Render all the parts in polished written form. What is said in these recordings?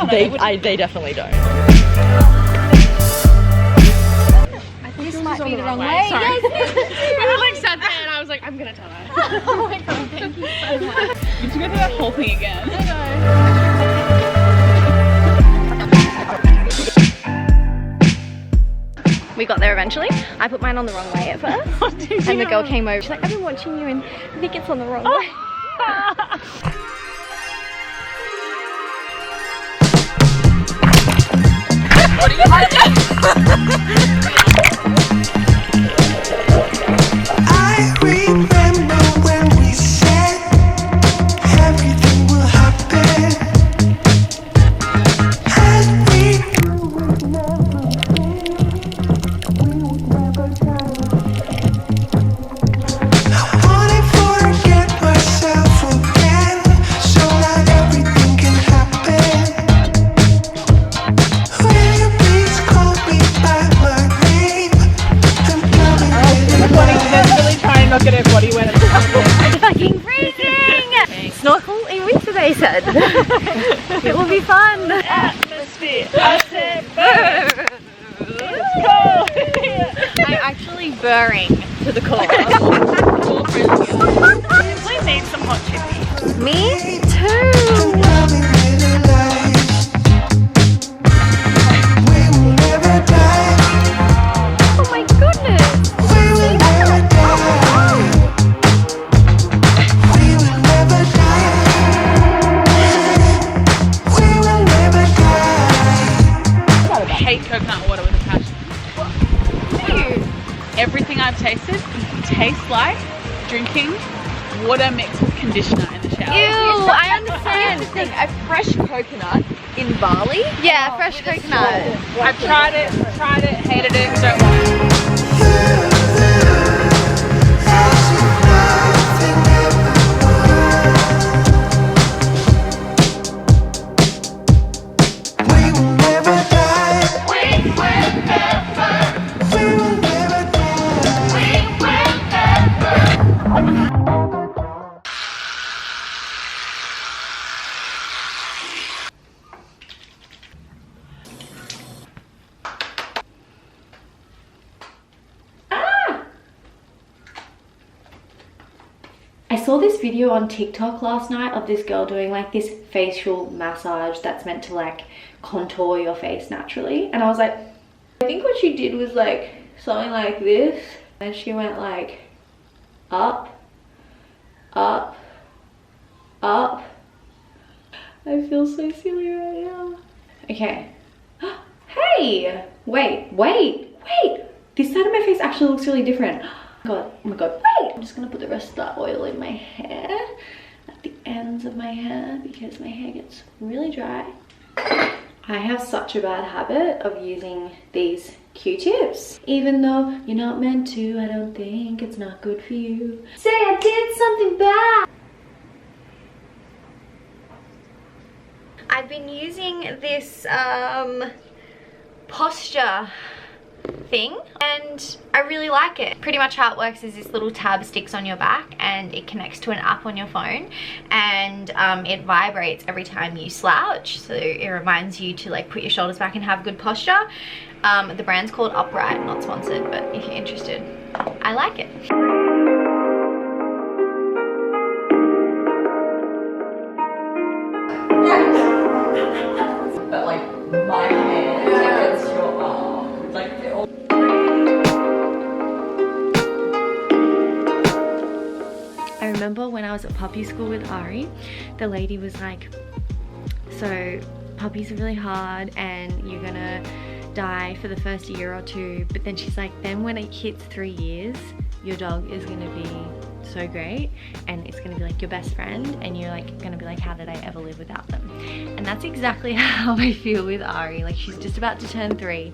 They definitely don't. This might be the wrong way. Sorry. Yes. I like sat there and I was like, I'm gonna tell her. Oh my god, thank you so much. You have to go through that whole thing again. I know. We got there eventually. I put mine on the wrong way at first. And the girl came over. She's like, I've been watching you and I think it's on the wrong way. What are you doing? I remember when we said everything will happen, and we would never die. I wanna forget myself again, so that everything can happen. Will you please call me by my name and tell me Bonny's really trying to not get her body wet. It's fucking freezing! Snorkel in winter, they said. It will be fun. Atmosphere. I said burn. It's cold. I'm actually burring to the core. Please need some hot chippy. Me too. tell me little lies. We will never die. Oh my goodness. We will never die. We will never die. We will never die. I hate coconut water with a passion. Everything I've tasted tastes like drinking water mixed with conditioner in the shower. Ew, I understand. A fresh coconut in Bali. Yeah, fresh coconut. I've tried it, hated it, don't want it. We will never die. We will never. We will never die. We will never. I saw this video on TikTok last night of this girl doing like this facial massage that's meant to like contour your face naturally, and I was like, I think what she did was like something like this, and she went like up, up, up. I feel so silly right now. Okay. Hey, wait, this side of my face actually looks really different. God, oh my god, wait! I'm just gonna put the rest of that oil in my hair, at the ends of my hair, because my hair gets really dry. I have such a bad habit of using these Q-tips. Even though you're not meant to, I don't think it's not good for you. Say I did something bad! I've been using this posture thing and I really like it. Pretty much how it works is this little tab sticks on your back and it connects to an app on your phone, and it vibrates every time you slouch, so it reminds you to like put your shoulders back and have good posture. The brand's called Upright, not sponsored, but if you're interested, I like it. But like my hair against your arm, like it all. I remember when I was at puppy school with Ari, the lady was like, so puppies are really hard and you're gonna die for the first year or two, but then she's like, then when it hits 3 years, your dog is gonna be so great and it's gonna be like your best friend, and you're like gonna be like, how did I ever live without them? And that's exactly how I feel with Ari. Like, she's just about to turn 3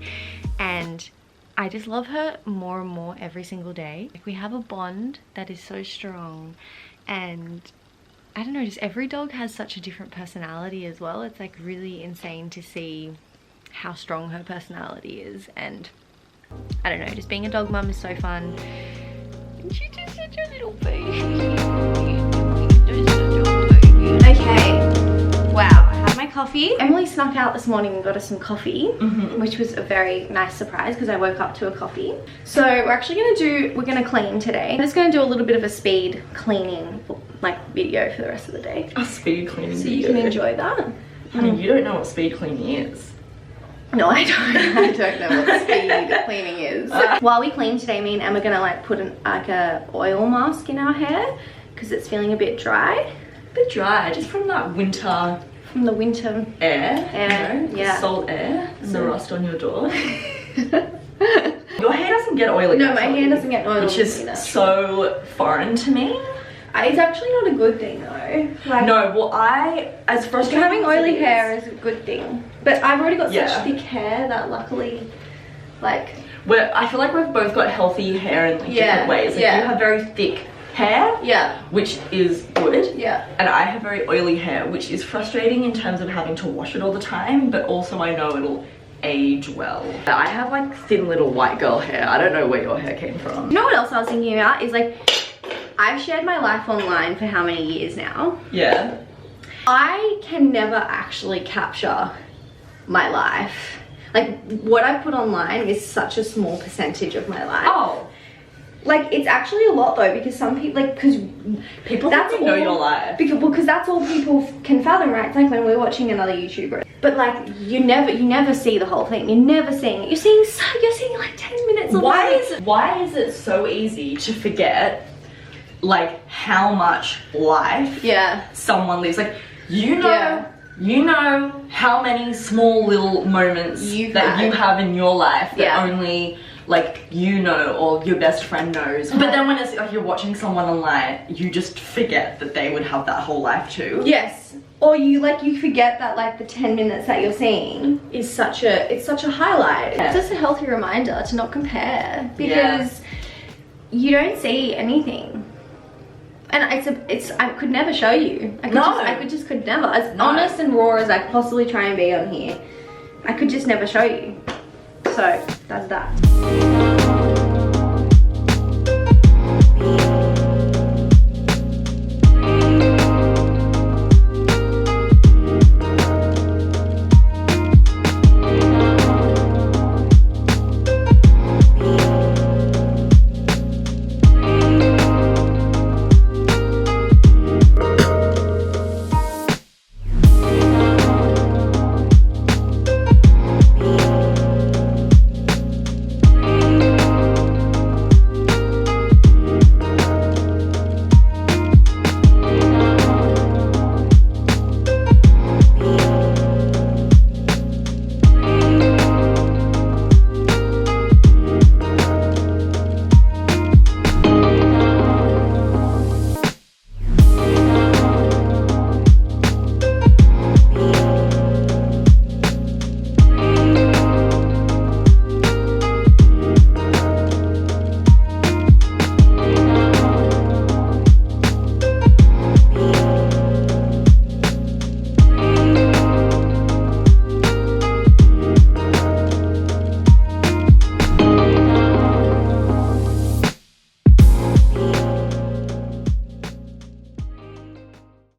and I just love her more and more every single day. Like, we have a bond that is so strong, and I don't know, just every dog has such a different personality as well. It's like really insane to see how strong her personality is, and I don't know, just being a dog mum is so fun. And she's just such a little baby. Okay, wow, I had my coffee coffee. Emily snuck out this morning and got us some coffee, which was a very nice surprise because I woke up to a coffee. So we're actually we're gonna clean today. I'm just gonna do a little bit of a speed cleaning like video for the rest of the day. A speed cleaning So video. you can enjoy that. Honey, you don't know what speed cleaning is. No, I don't. I don't know what speed cleaning is. While we clean today, me and Emma are gonna like put a oil mask in our hair because it's feeling a bit dry. A bit dry, just from that winter From the winter air, air, you know, yeah. the salt air and the rust on your door. Your hair doesn't get oily. No, my hair doesn't get oily. Which is so foreign to me. It's actually not a good thing though. Like, No, well as frustrating having as oily it is- hair is a good thing. But I've already got Yeah. such thick hair that luckily, like, I feel like we've both got healthy hair in like different ways. Like yeah. you have very thick hair, yeah, which is good. yeah. And I have very oily hair, which is frustrating in terms of having to wash it all the time, but also I know it'll age well. I have like thin little white girl hair. I don't know where your hair came from. You know what else I was thinking about is like, I've shared my life online for how many years now? Yeah. I can never actually capture my life. Like, what I put online is such a small percentage of my life. Oh. Like, it's actually a lot though, because some people, like, because People that's know your life. Because that's all people can fathom, right? It's like when we're watching another YouTuber. But like, you never see the whole thing. You're never seeing it. You're seeing like 10 minutes of Why is it so easy to forget like how much life someone lives? Like, you know how many small little moments you have in your life that only like you know or your best friend knows. But then when it's like you're watching someone online, you just forget that they would have that whole life too. Yes. Or you forget that like the 10 minutes that you're seeing is such a highlight. Yeah. It's just a healthy reminder to not compare because you don't see anything. And I could never show you. I could never. As honest and raw as I could possibly try and be on here, I could just never show you. So that's that.